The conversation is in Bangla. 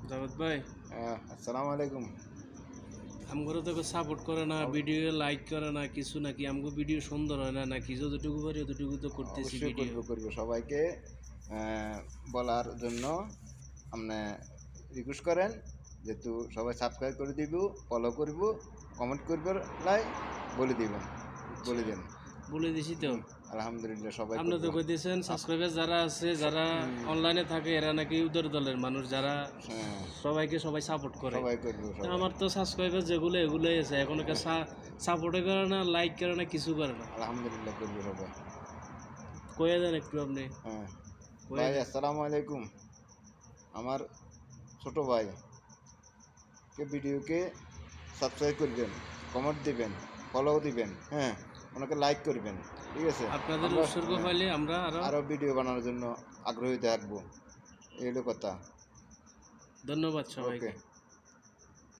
জাভেদ ভাই, আসসালামু আলাইকুম। আমগরে তো সাপোর্ট করে না, ভিডিও লাইক করে না, কিছু নাকি আমগো ভিডিও সুন্দর হয় না নাকি? যতটুকু পারি ততটুকু তো করতেছি অবশ্যই ভিডিও। করব সবাইকে বলার জন্য আপনি রিকোয়েস্ট করেন, যেহেতু সবাই সাবস্ক্রাইব করে দিব, ফলো করব, কমেন্ট করব, লাইক বলে দেন। বলে দিছি তো। আলহামদুলিল্লাহ সবাই আপনি তো করব। কইতেছেন সাবস্ক্রাইবার যারা আছে, যারা অনলাইনে থাকে, এরা নাকি উদার দলের মানুষ, যারা হ্যাঁ, সবাই সাপোর্ট করে। সবাই করব তো সবাই। আমার তো সাবস্ক্রাইবার যেগুলো এগুলোই আছে, এখন সাপোর্টে করে না, লাইক করে না, কিছু করে না। আলহামদুলিল্লাহ করব সবাই। কয়ে দেন একটু আপনি। হ্যাঁ কয়ে ভাই, দেন। আসসালামু আলাইকুম। আমার ছোট ভাই ভিডিওকে সাবস্ক্রাইব করবেন, কমেন্ট দিবেন, ফলো দিবেন, হ্যাঁ, ওনাকে লাইক করবেন, ঠিক আছে? আপনাদের আমরা উৎসর্গ পাইলে আমরা আরও ভিডিও বানানোর জন্য আগ্রহী থাকবো, এই হলো কথা। ধন্যবাদ সবাইকে। ওকে।